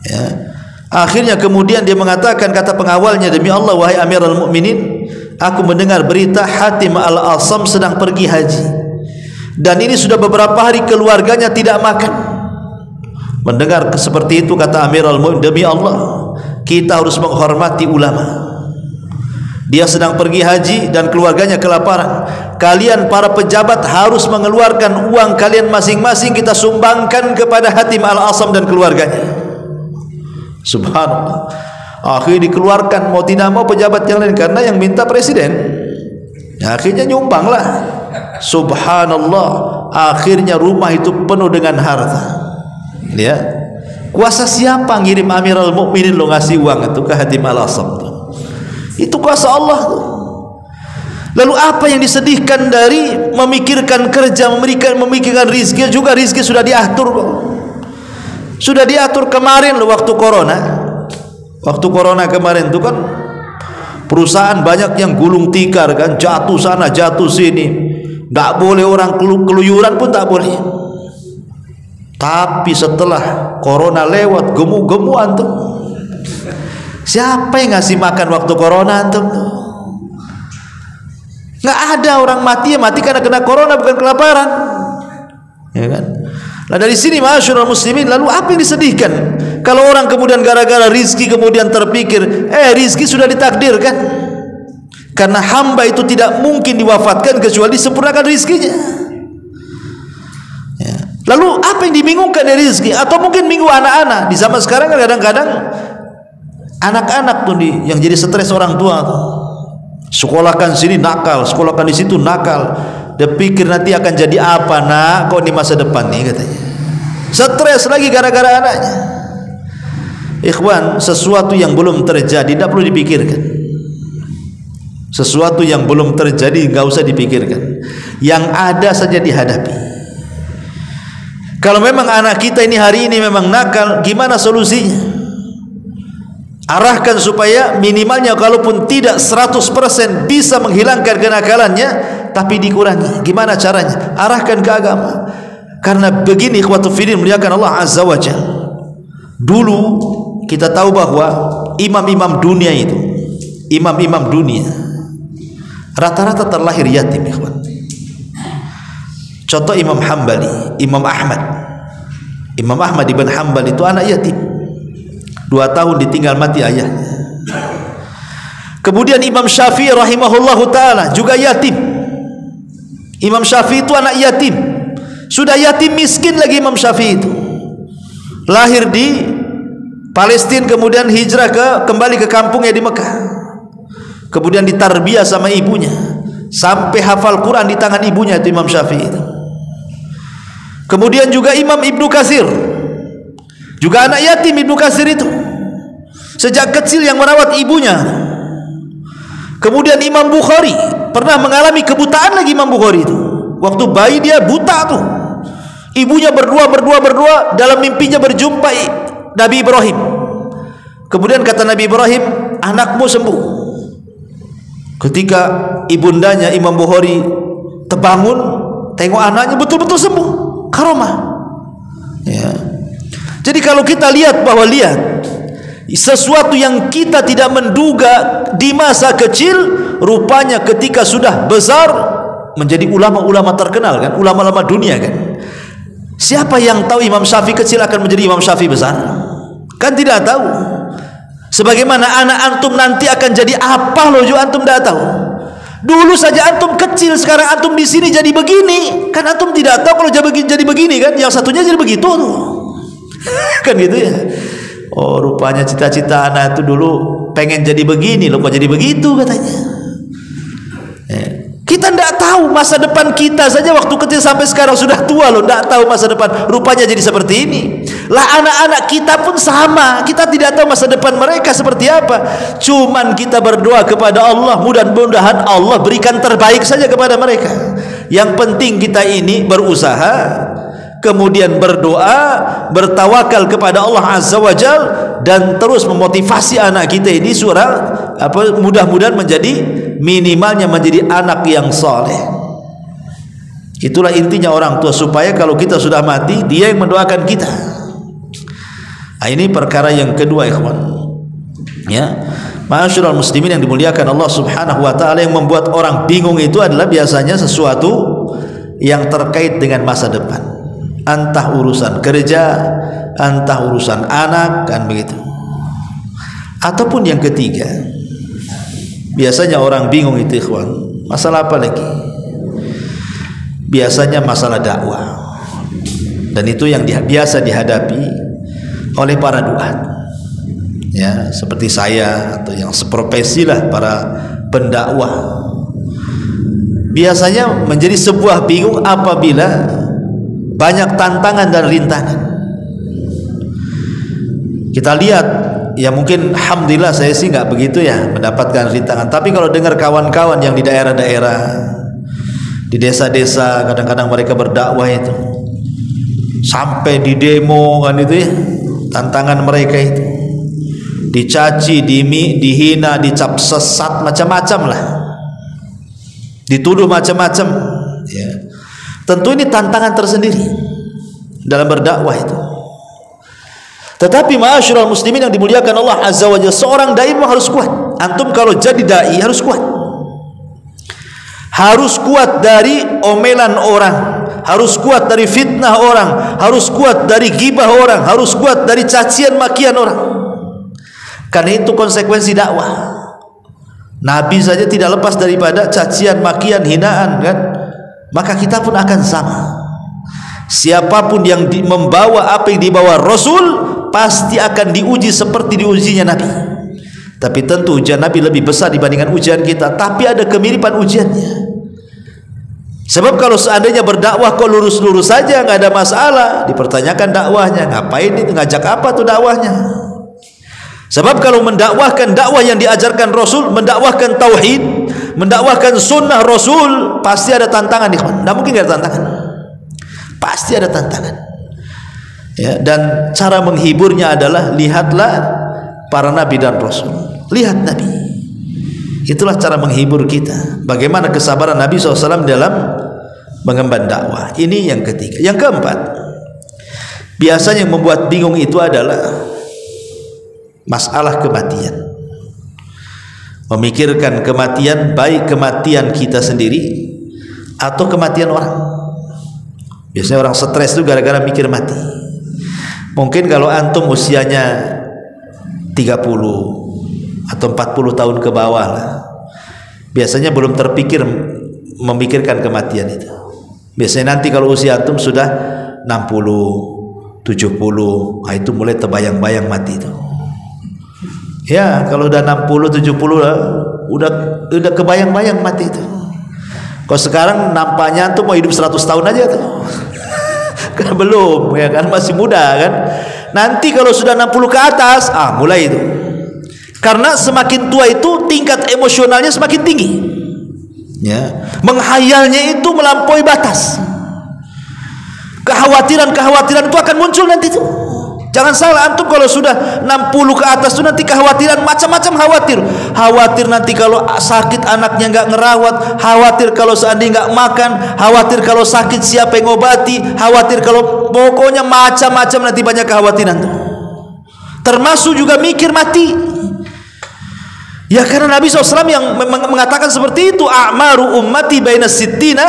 Ya. Akhirnya kemudian dia mengatakan, kata pengawalnya, demi Allah wahai Amirul Mukminin, aku mendengar berita Hatim Al-Asam sedang pergi haji. Dan ini sudah beberapa hari keluarganya tidak makan. Mendengar seperti itu, kata Amirul Mukminin, demi Allah kita harus menghormati ulama. Dia sedang pergi haji dan keluarganya kelaparan. Kalian para pejabat harus mengeluarkan uang kalian masing-masing, kita sumbangkan kepada Hatim Al-Asam dan keluarganya. Subhanallah. Akhirnya dikeluarkan, mau tidak mau pejabat yang lain, karena yang minta presiden. Akhirnya nyumbanglah. Subhanallah. Akhirnya rumah itu penuh dengan harta. Ya. Kuasa siapa ngirim Amirul Mukminin lo ngasih uang itu ke Hatim Al-Asam? Itu kuasa Allah. Lalu apa yang disedihkan dari memikirkan kerja, memikirkan rizki? Juga rizki sudah diatur kok. Sudah diatur kemarin loh, waktu corona. Waktu corona kemarin itu kan perusahaan banyak yang gulung tikar kan, jatuh sana jatuh sini. Tidak boleh orang keluyuran pun tak boleh. Tapi setelah corona lewat, gemu-gemu antum. Siapa yang ngasih makan waktu corona antum tuh? Nggak ada. Orang mati ya mati karena kena corona, bukan kelaparan. Ya kan? Nah dari sini ma'asyiral muslimin, lalu apa yang disedihkan kalau orang kemudian gara-gara rizki kemudian terpikir rizki sudah ditakdirkan, karena hamba itu tidak mungkin diwafatkan kecuali disempurnakan rizkinya. Ya. Lalu apa yang dibingungkan dari rizki? Atau mungkin bingung anak-anak di zaman sekarang kan kadang-kadang anak-anak tuh yang jadi stres orang tua tuh. Sekolahkan sini nakal, sekolahkan di situ nakal. Dia pikir nanti akan jadi apa nak kau di masa depan nih, katanya. Stres lagi gara-gara anaknya. Ikhwan, sesuatu yang belum terjadi tidak perlu dipikirkan. Sesuatu yang belum terjadi enggak usah dipikirkan. Yang ada saja dihadapi. Kalau memang anak kita ini hari ini memang nakal, gimana solusinya? Arahkan supaya minimalnya kalaupun tidak 100% bisa menghilangkan kenakalannya, tapi dikurangi. Gimana caranya? Arahkan ke agama. Karena begini ikhwatu fiddin, muliakan Allah Azza wa Jalla. Dulu kita tahu bahwa imam-imam dunia itu, imam-imam dunia rata-rata terlahir yatim, ikhwan. Contoh Imam Hambali, Imam Ahmad. Imam Ahmad ibn Hambal itu anak yatim. 2 tahun ditinggal mati ayahnya. Kemudian Imam Syafi'i rahimahullahu ta'ala juga yatim. Imam Syafi'i itu anak yatim. Sudah yatim miskin lagi Imam Syafi'i itu. Lahir di Palestina, kemudian hijrah kembali ke kampungnya di Mekah. Kemudian ditarbiyah sama ibunya sampai hafal Quran di tangan ibunya itu Imam Syafi'i itu. Kemudian juga Imam Ibnu Katsir, juga anak yatim Ibnu Katsir itu. Sejak kecil yang merawat ibunya. Kemudian Imam Bukhari pernah mengalami kebutaan lagi. Imam Bukhari itu waktu bayi dia buta tuh. Ibunya berdua dalam mimpinya berjumpa Nabi Ibrahim. Kemudian kata Nabi Ibrahim, anakmu sembuh. Ketika ibundanya Imam Bukhari terbangun, tengok anaknya betul-betul sembuh, karomah. Ya. Jadi kalau kita lihat bahwa sesuatu yang kita tidak menduga di masa kecil, rupanya ketika sudah besar menjadi ulama-ulama terkenal kan, ulama-ulama dunia kan. Siapa yang tahu Imam Syafi'i kecil akan menjadi Imam Syafi'i besar? Kan tidak tahu. Sebagaimana anak antum nanti akan jadi apa loh, juga antum tidak tahu. Dulu saja antum kecil, sekarang antum di sini jadi begini, kan antum tidak tahu kalau jadi begini kan. Yang satunya jadi begitu tuh. Kan gitu ya. Oh, rupanya cita-cita anak itu dulu pengen jadi begini loh, kok jadi begitu katanya. Kita tidak tahu masa depan kita saja waktu kecil sampai sekarang sudah tua loh, tidak tahu masa depan rupanya jadi seperti ini. Lah anak-anak kita pun sama, kita tidak tahu masa depan mereka seperti apa. Cuman kita berdoa kepada Allah, mudah-mudahan Allah berikan terbaik saja kepada mereka. Yang penting kita ini berusaha, kemudian berdoa, bertawakal kepada Allah Azza wa Jal, dan terus memotivasi anak kita ini mudah-mudahan menjadi minimalnya menjadi anak yang soleh. Itulah intinya orang tua, supaya kalau kita sudah mati dia yang mendoakan kita. Nah, ini perkara yang kedua, ikhwan. Ya, ma'asyiral muslimin yang dimuliakan Allah Subhanahu wa taala, yang membuat orang bingung itu adalah biasanya sesuatu yang terkait dengan masa depan. Entah urusan kerja, entah urusan anak, kan begitu. Ataupun yang ketiga, biasanya orang bingung itu, ikhwan, masalah apa lagi? Biasanya masalah dakwah. Dan itu yang biasa dihadapi oleh para duat. Ya, seperti saya atau yang seprofesi lah, para pendakwah. Biasanya menjadi sebuah bingung apabila banyak tantangan dan rintangan. Kita lihat, ya mungkin alhamdulillah saya sih nggak begitu ya mendapatkan rintangan. Tapi kalau dengar kawan-kawan yang di daerah-daerah, di desa-desa, kadang-kadang mereka berdakwah itu sampai di demo, kan itu ya, tantangan mereka itu dicaci, dihina, dicap sesat, macam-macam lah, dituduh macam-macam. Ya, tentu ini tantangan tersendiri dalam berdakwah itu. Tetapi ma'asyiral muslimin yang dimuliakan Allah Azza wa Jalla, seorang dai harus kuat. Antum kalau jadi dai harus kuat. Harus kuat dari omelan orang, harus kuat dari fitnah orang, harus kuat dari ghibah orang, harus kuat dari cacian makian orang. Karena itu konsekuensi dakwah. Nabi saja tidak lepas daripada cacian, makian, hinaan, kan? Maka kita pun akan sama. Siapapun yang membawa apa yang dibawa Rasul pasti akan diuji seperti diujinya Nabi. Tapi tentu ujian Nabi lebih besar dibandingkan ujian kita. Tapi ada kemiripan ujiannya. Sebab kalau seandainya berdakwah kok lurus-lurus saja, nggak ada masalah, dipertanyakan dakwahnya, ngapain itu, ngajak apa tuh dakwahnya? Sebab kalau mendakwahkan dakwah yang diajarkan Rasul, mendakwahkan tauhid, mendakwahkan sunnah Rasul, pasti ada tantangan, ikhwan. Nggak mungkin nggak ada tantangan, pasti ada tantangan. Ya, dan cara menghiburnya adalah lihatlah para nabi dan Rasul, lihat Nabi. Itulah cara menghibur kita. Bagaimana kesabaran Nabi SAW dalam mengemban dakwah. Ini yang ketiga. Yang keempat, biasanya yang membuat bingung itu adalah masalah kematian. Memikirkan kematian, baik kematian kita sendiri atau kematian orang. Biasanya orang stres itu gara-gara mikir mati. Mungkin kalau antum usianya 30 atau 40 tahun ke bawah lah, biasanya belum terpikir memikirkan kematian itu. Biasanya nanti kalau usia antum sudah 60, 70, nah itu mulai terbayang-bayang mati itu. Ya, kalau udah 60, 70 lah, udah kebayang-bayang mati itu. Kalau sekarang nampaknya antum mau hidup 100 tahun aja tuh. Kan belum, ya kan, masih muda kan. Nanti kalau sudah 60 ke atas, mulai itu. Karena semakin tua itu tingkat emosionalnya semakin tinggi. Ya, menghayalnya itu melampaui batas. Kekhawatiran-kekhawatiran itu akan muncul nanti tuh. Jangan salah, antum kalau sudah 60 ke atas itu nanti kekhawatiran macam-macam khawatir. Khawatir nanti kalau sakit anaknya nggak ngerawat, khawatir kalau seandainya nggak makan, khawatir kalau sakit siapa yang ngobati, khawatir kalau, pokoknya macam-macam nanti banyak kekhawatiran tuh. Termasuk juga mikir mati. Ya karena Nabi SAW yang mengatakan seperti itu, a'maru ummati baina sittina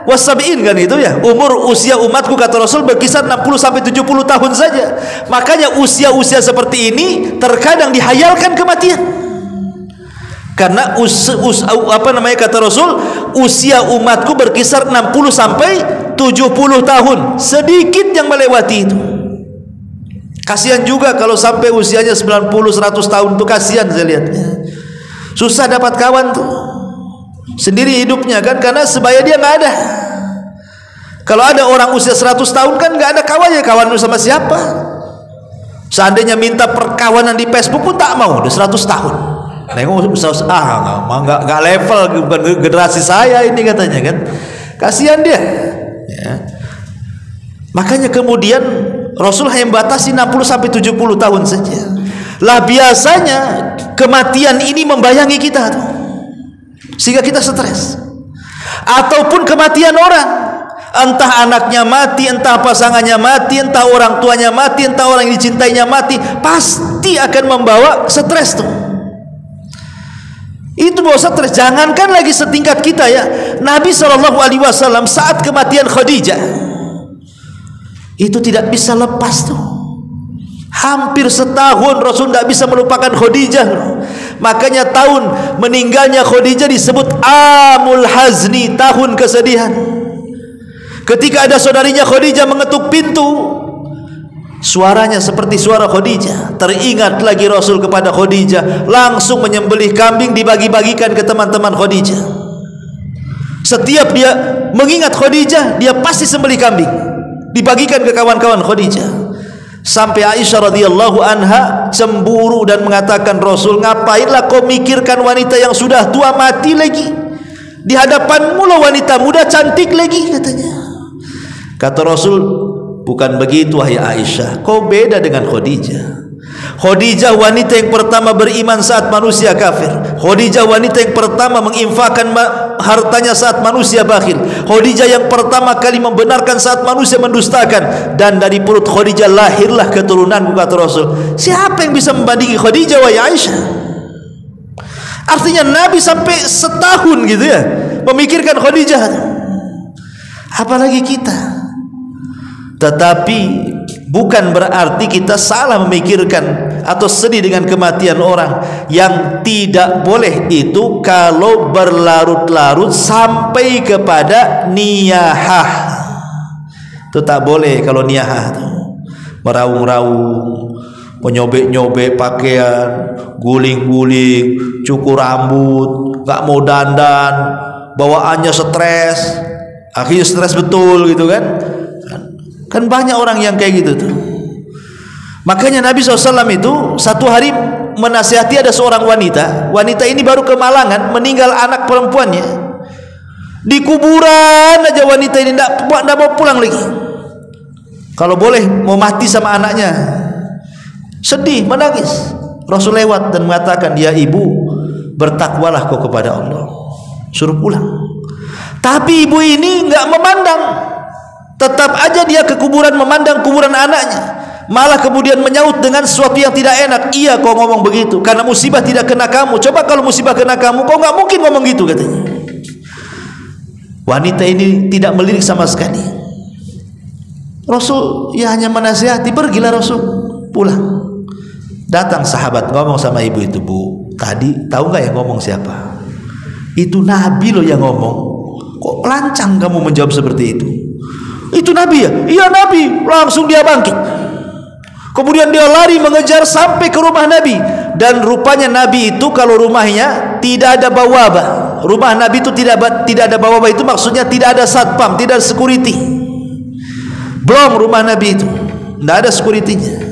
wasab'in, kan itu ya. Umur usia umatku kata Rasul berkisar 60 sampai 70 tahun saja. Makanya usia-usia seperti ini terkadang dihayalkan kematian. Karena kata Rasul, usia umatku berkisar 60 sampai 70 tahun. Sedikit yang melewati itu. Kasihan juga kalau sampai usianya 90 100 tahun, itu kasihan saya lihatnya. Susah dapat kawan tuh, sendiri hidupnya kan, karena sebaya dia nggak ada. Kalau ada orang usia 100 tahun kan nggak ada kawannya, kawan sama siapa? Seandainya minta perkawanan di Facebook pun tak mau, udah 100 tahun. Nengok nggak level, bukan generasi saya ini katanya kan. Kasihan dia. Ya. Makanya kemudian Rasul hanya membatasi 60 sampai 70 tahun saja. Lah biasanya kematian ini membayangi kita tuh, sehingga kita stres. Ataupun kematian orang, entah anaknya mati, entah pasangannya mati, entah orang tuanya mati, entah orang yang dicintainya mati, pasti akan membawa stres tuh. Itu bawa stres. Jangankan lagi setingkat kita ya. Nabi SAW saat kematian Khadijah itu tidak bisa lepas tuh. Hampir setahun Rasul tidak bisa melupakan Khadijah. Makanya tahun meninggalnya Khadijah disebut Amul Hazni, tahun kesedihan. Ketika ada saudarinya Khadijah mengetuk pintu, suaranya seperti suara Khadijah. Teringat lagi Rasul kepada Khadijah, langsung menyembelih kambing, dibagi-bagikan ke teman-teman Khadijah. Setiap dia mengingat Khadijah, dia pasti sembelih kambing, dibagikan ke kawan-kawan Khadijah. Sampai Aisyah radhiyallahu anha cemburu dan mengatakan, Rasul, ngapainlah kau mikirkan wanita yang sudah tua mati lagi? Di hadapanmu lah wanita muda cantik lagi, katanya. Kata Rasul, bukan begitu wahai Aisyah, kau beda dengan Khadijah. Khadijah wanita yang pertama beriman saat manusia kafir. Khadijah wanita yang pertama menginfakkan hartanya saat manusia bakhil. Khadijah yang pertama kali membenarkan saat manusia mendustakan. Dan dari perut Khadijah lahirlah keturunanku, kata Rasul. Siapa yang bisa membandingi Khadijah wahai Aisyah? Artinya Nabi sampai setahun gitu ya memikirkan Khadijah. Apalagi kita. Tetapi bukan berarti kita salah memikirkan atau sedih dengan kematian orang. Yang tidak boleh itu kalau berlarut-larut sampai kepada niyahah. Itu tak boleh kalau niyahah itu. Meraung-raung, menyobek-nyobek pakaian, guling-guling, cukur rambut, gak mau dandan, bawaannya stres, akhirnya stres betul gitu kan. Kan banyak orang yang kayak gitu tuh. Makanya Nabi SAW itu satu hari menasihati ada seorang wanita. Wanita ini baru kemalangan, meninggal anak perempuannya. Di kuburan aja wanita ini tidak mau pulang lagi. Kalau boleh mau mati sama anaknya. Sedih, menangis. Rasul lewat dan mengatakan, ya ibu, bertakwalah kau kepada Allah, suruh pulang. Tapi ibu ini nggak memandang. Tetap aja dia ke kuburan memandang kuburan anaknya. Malah kemudian menyaut dengan sesuatu yang tidak enak. Iya kau ngomong begitu karena musibah tidak kena kamu. Coba kalau musibah kena kamu, kau nggak mungkin ngomong gitu, katanya. Wanita ini tidak melirik sama sekali. Rasul ya hanya menasihati, pergilah Rasul, pulang. Datang sahabat ngomong sama ibu itu, bu, tadi tahu nggak yang ngomong siapa? Itu Nabi loh yang ngomong. Kok lancang kamu menjawab seperti itu? Itu Nabi ya? Iya Nabi. Langsung dia bangkit. Kemudian dia lari mengejar sampai ke rumah Nabi. Dan rupanya Nabi itu kalau rumahnya tidak ada bawabah. Rumah Nabi itu tidak ada bawabah, itu maksudnya tidak ada satpam, tidak ada security. Belum rumah Nabi itu, tidak ada security-nya.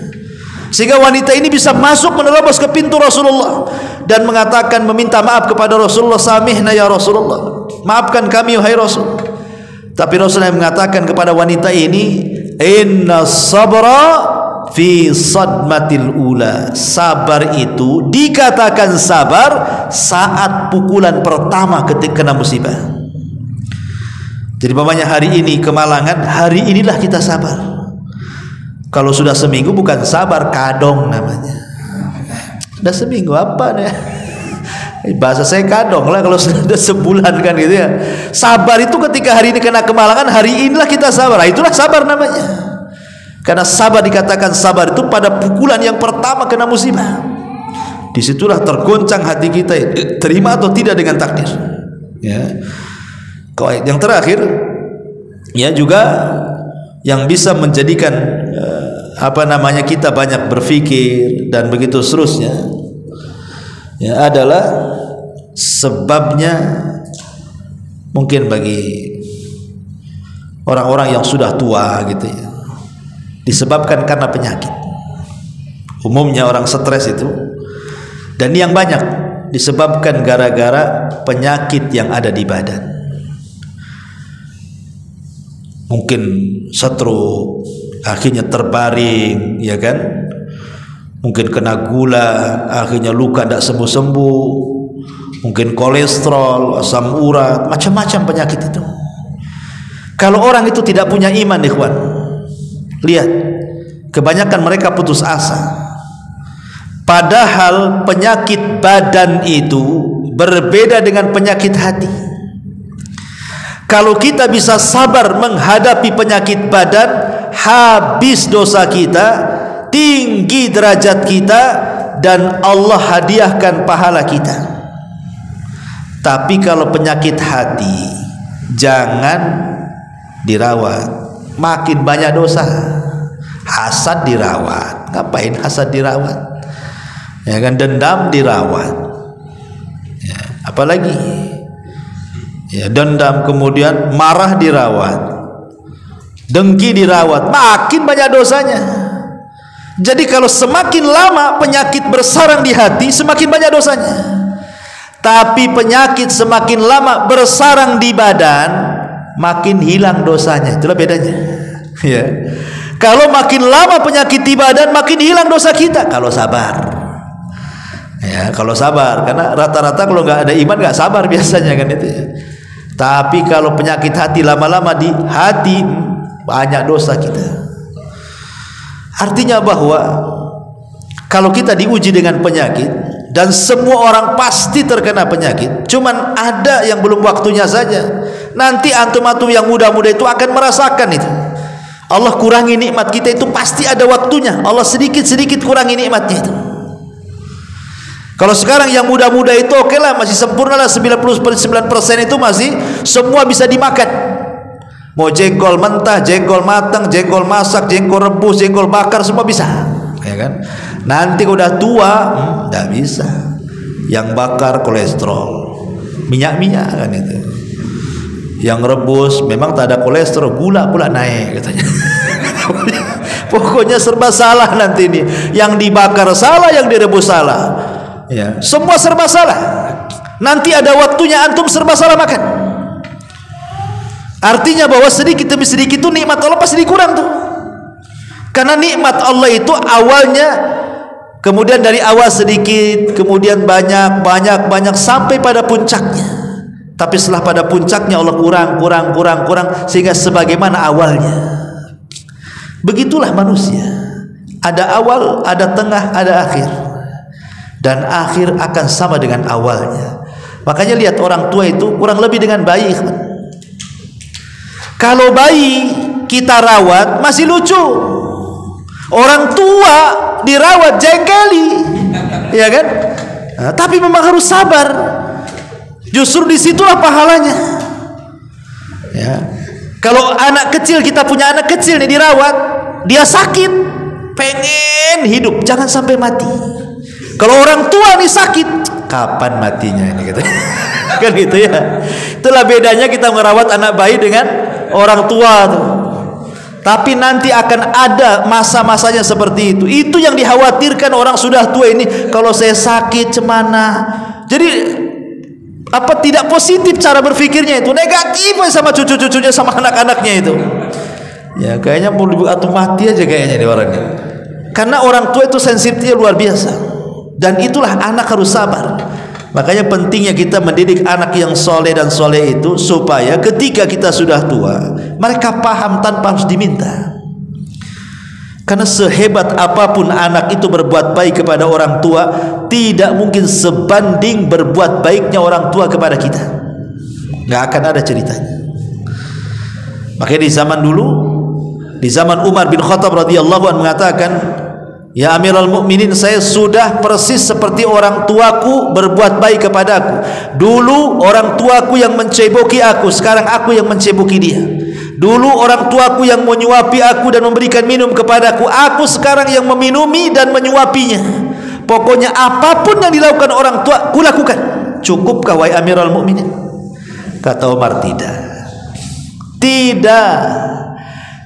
Sehingga wanita ini bisa masuk menerobos ke pintu Rasulullah dan mengatakan, meminta maaf kepada Rasulullah, samihna ya Rasulullah, maafkan kami wahai Rasul. Tapi Rasulullah mengatakan kepada wanita ini, inna sabra fi sadmatil ula. Sabar itu dikatakan sabar saat pukulan pertama ketika kena musibah. Jadi mamanya hari ini kemalangan, hari inilah kita sabar. Kalau sudah seminggu bukan sabar, kadong namanya. Sudah seminggu apa nih? Bahasa saya kadong lah kalau sudah sebulan kan gitu ya. Sabar itu ketika hari ini kena kemalangan, hari inilah kita sabar. Nah, itulah sabar namanya. Karena sabar dikatakan sabar itu pada pukulan yang pertama kena musibah. Disitulah tergoncang hati kita, terima atau tidak dengan takdir. Ya. Yang terakhir, ya juga yang bisa menjadikan kita banyak berpikir dan begitu seterusnya, ya adalah sebabnya mungkin bagi orang-orang yang sudah tua gitu ya, disebabkan karena penyakit. umumnya orang stres itu, dan yang banyak disebabkan gara-gara penyakit yang ada di badan. Mungkin stroke, akhirnya terbaring, ya kan? Mungkin kena gula, akhirnya luka tidak sembuh-sembuh. Mungkin kolesterol, asam urat, macam-macam penyakit itu. Kalau orang itu tidak punya iman, ikhwan, lihat, kebanyakan mereka putus asa. Padahal penyakit badan itu berbeda dengan penyakit hati. Kalau kita bisa sabar menghadapi penyakit badan, habis dosa kita, tinggi derajat kita, dan Allah hadiahkan pahala kita. Tapi kalau penyakit hati, jangan dirawat, makin banyak dosa. Hasad dirawat, ngapain hasad dirawat? Ya kan, dendam dirawat, ya, apalagi ya, dendam, kemudian marah dirawat, dengki dirawat, makin banyak dosanya. Jadi kalau semakin lama penyakit bersarang di hati, semakin banyak dosanya. Tapi penyakit semakin lama bersarang di badan, makin hilang dosanya. Itulah bedanya, ya. Kalau makin lama penyakit di badan, makin hilang dosa kita kalau sabar. Ya, kalau sabar, karena rata-rata kalau nggak ada iman nggak sabar biasanya kan itu. Ya. Tapi kalau penyakit hati lama-lama di hati, banyak dosa kita. Artinya bahwa kalau kita diuji dengan penyakit, dan semua orang pasti terkena penyakit, cuman ada yang belum waktunya saja. Nanti antum-antum yang muda-muda itu akan merasakan itu. Allah kurangi nikmat kita itu pasti ada waktunya. Allah sedikit-sedikit kurangi nikmatnya itu. Kalau sekarang yang muda-muda itu oke lah, masih sempurna lah, 99% itu masih semua bisa dimakan. Mau jengkol mentah, jengkol matang, jengkol masak, jengkol rebus, jengkol bakar, semua bisa, ya kan? Nanti udah tua, nggak bisa. Yang bakar kolesterol, minyak-minyak kan itu. Yang rebus memang tak ada kolesterol, gula pula naik katanya. Pokoknya serba salah nanti ini. Yang dibakar salah, yang direbus salah. Ya, semua serba salah. Nanti ada waktunya antum serba salah makan. Artinya bahwa sedikit demi sedikit itu nikmat Allah pasti dikurang tuh. Karena nikmat Allah itu awalnya, kemudian dari awal sedikit, kemudian banyak sampai pada puncaknya. Tapi setelah pada puncaknya Allah kurang sehingga sebagaimana awalnya. Begitulah manusia. Ada awal, ada tengah, ada akhir. Dan akhir akan sama dengan awalnya. Makanya lihat orang tua itu kurang lebih dengan bayi. Kalau bayi kita rawat masih lucu, orang tua dirawat jengkeli, ya kan? Nah, tapi memang harus sabar. Justru disitulah pahalanya. Ya. Kalau anak kecil, kita punya anak kecil nih dirawat, dia sakit, pengen hidup, jangan sampai mati. Kalau orang tua nih sakit, kapan matinya ini gitu. Kan gitu ya. Itulah bedanya kita merawat anak bayi dengan orang tua tuh. Tapi nanti akan ada masa-masanya seperti itu. Itu yang dikhawatirkan orang sudah tua ini. Kalau saya sakit cemana. Jadi apa tidak positif cara berpikirnya itu, negatif sama cucu-cucunya, sama anak-anaknya itu. Ya kayaknya mau atau mati aja kayaknya di orangnya. Karena orang tua itu sensitifnya luar biasa. Dan itulah anak harus sabar. Makanya pentingnya kita mendidik anak yang soleh dan soleh itu, supaya ketika kita sudah tua, mereka paham tanpa harus diminta. Karena sehebat apapun anak itu berbuat baik kepada orang tua, tidak mungkin sebanding berbuat baiknya orang tua kepada kita. Nggak akan ada ceritanya. Makanya di zaman dulu, di zaman Umar bin Khattab radhiyallahu anhu mengatakan, ya Amirul Mukminin, saya sudah persis seperti orang tuaku berbuat baik kepadaku. Dulu orang tuaku yang menceboki aku, sekarang aku yang menceboki dia. Dulu orang tuaku yang menyuapi aku dan memberikan minum kepadaku, aku sekarang yang meminumi dan menyuapinya. Pokoknya apapun yang dilakukan orang tua, ku lakukan. Cukupkah wahai Amirul Mukminin? Kata Umar, tidak. Tidak.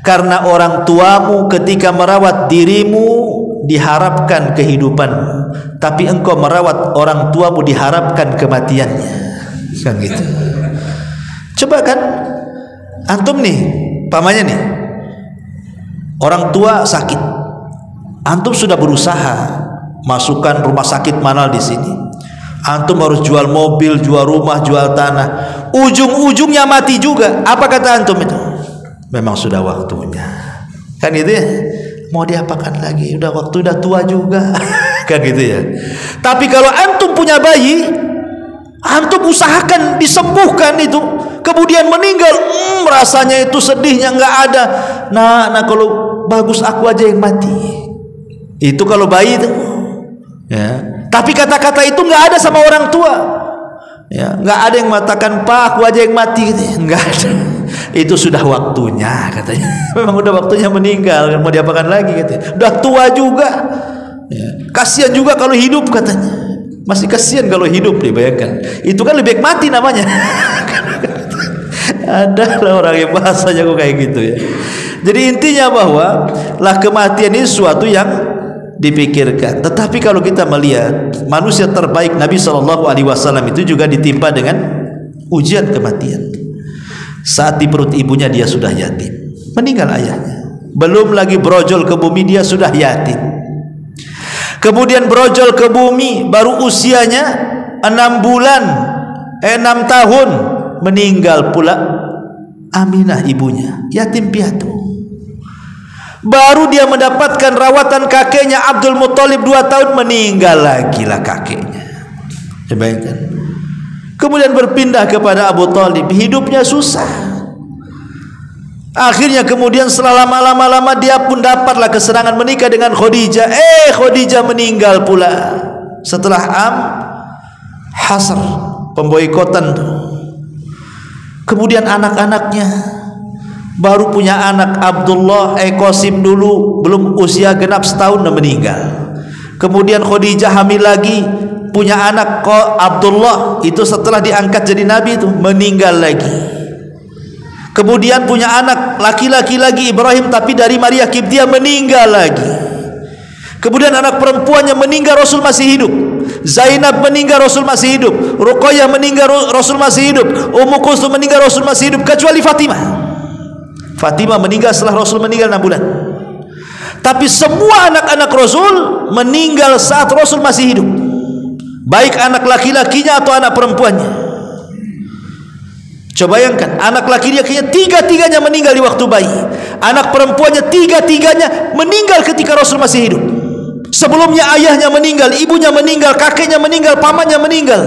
Karena orang tuamu ketika merawat dirimu diharapkan kehidupan, tapi engkau merawat orang tuamu diharapkan kematiannya, kan gitu. Coba kan antum nih, pamannya nih, orang tua sakit, antum sudah berusaha masukkan rumah sakit mana di sini, antum harus jual mobil, jual rumah, jual tanah, ujung-ujungnya mati juga. Apa kata antum itu? Memang sudah waktunya, kan gitu ya. Mau diapakan lagi, udah waktu, udah tua juga kan gitu ya. Tapi kalau antum punya bayi, antum usahakan disembuhkan itu, kemudian meninggal, rasanya itu sedihnya nggak ada. Nah kalau bagus aku aja yang mati, itu kalau bayi itu ya. Tapi kata-kata itu nggak ada sama orang tua ya, nggak ada yang mengatakan Pak aku aja yang mati gitu ya. Nggak ada. Itu sudah waktunya katanya. Memang udah waktunya meninggal, mau diapakan lagi katanya. Udah tua juga ya. Kasihan juga kalau hidup katanya. Masih kasihan kalau hidup, dibayangkan. Itu kan lebih baik mati namanya. Ada lah orang yang bahasanya kok kayak gitu ya. Jadi intinya bahwa lah kematian ini sesuatu yang dipikirkan. Tetapi kalau kita melihat manusia terbaik Nabi SAW itu juga ditimpa dengan ujian kematian. Saat di perut ibunya dia sudah yatim, meninggal ayahnya. Belum lagi brojol ke bumi, dia sudah yatim. Kemudian brojol ke bumi, baru usianya 6 bulan, 6 tahun, meninggal pula Aminah ibunya, yatim piatu. Baru dia mendapatkan rawatan kakeknya Abdul Muthalib 2 tahun, meninggal lagi lah kakeknya. Bayangkan. Kemudian berpindah kepada Abu Thalib, hidupnya susah. Akhirnya kemudian setelah lama-lama dia pun dapatlah kesenangan menikah dengan Khadijah. Khadijah meninggal pula setelah Hasr, pemboikotan tuh. Kemudian anak-anaknya baru punya anak Abdullah, Qasim dulu belum usia genap setahun dan meninggal. Kemudian Khadijah hamil lagi, punya anak Abdullah, itu setelah diangkat jadi nabi itu meninggal lagi. Kemudian punya anak laki-laki lagi Ibrahim, tapi dari Maria Kiptiah, meninggal lagi. Kemudian anak perempuannya meninggal, Rasul masih hidup. Zainab meninggal, Rasul masih hidup. Ruqayyah meninggal, Rasul masih hidup. Ummu Kulsum meninggal, Rasul masih hidup, kecuali Fatimah. Fatimah meninggal setelah Rasul meninggal 6 bulan. Tapi semua anak-anak Rasul meninggal saat Rasul masih hidup, baik anak laki-lakinya atau anak perempuannya. Coba bayangkan, anak laki-lakinya tiga-tiganya meninggal di waktu bayi, anak perempuannya tiga-tiganya meninggal ketika Rasul masih hidup. Sebelumnya ayahnya meninggal, ibunya meninggal, kakeknya meninggal, pamannya meninggal.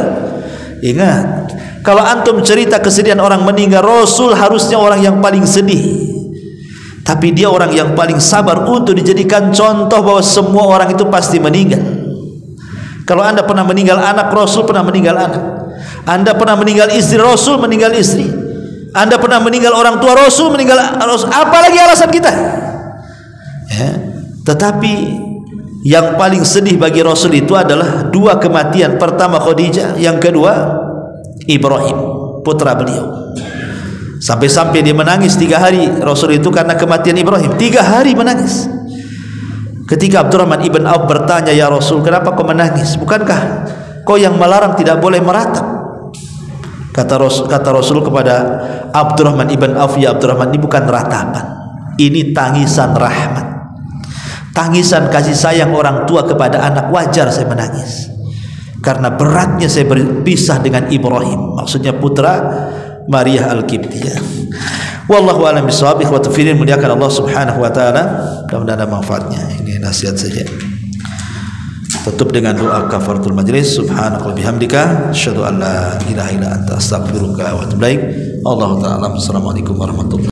Ingat, kalau antum cerita kesedihan orang meninggal, Rasul harusnya orang yang paling sedih, tapi dia orang yang paling sabar untuk dijadikan contoh bahwa semua orang itu pasti meninggal. Kalau anda pernah meninggal anak, Rasul pernah meninggal anak. Anda pernah meninggal istri, Rasul meninggal istri. Anda pernah meninggal orang tua, Rasul meninggal Rasul. Apalagi alasan kita ya. Tetapi yang paling sedih bagi Rasul itu adalah 2 kematian. Pertama Khadijah, yang kedua Ibrahim, putra beliau. Sampai-sampai dia menangis 3 hari Rasul itu karena kematian Ibrahim. 3 hari menangis. Ketika Abdurrahman ibn Auf bertanya, ya Rasul, kenapa kau menangis? Bukankah kau yang melarang tidak boleh meratap? Kata Rasul kepada Abdurrahman ibn Auf, ya Abdurrahman, ini bukan ratapan, ini tangisan rahmat, tangisan kasih sayang orang tua kepada anak. Wajar saya menangis karena beratnya saya berpisah dengan Ibrahim, maksudnya putra Maria Al-Qibtiyah. Wallahu a'lam bishawab. Ikhwatu fillah, muliakan Allah Subhanahu wa taala, mudah-mudahan ada manfaatnya. Ini nasihat saja. Tutup dengan doa kafaratul majlis. Subhanakallahumma bihamdika asyhadu an la ilaha illa anta astaghfiruka wa atubu ilaik. Allahu ta'ala. Assalamualaikum warahmatullahi wabarakatuh.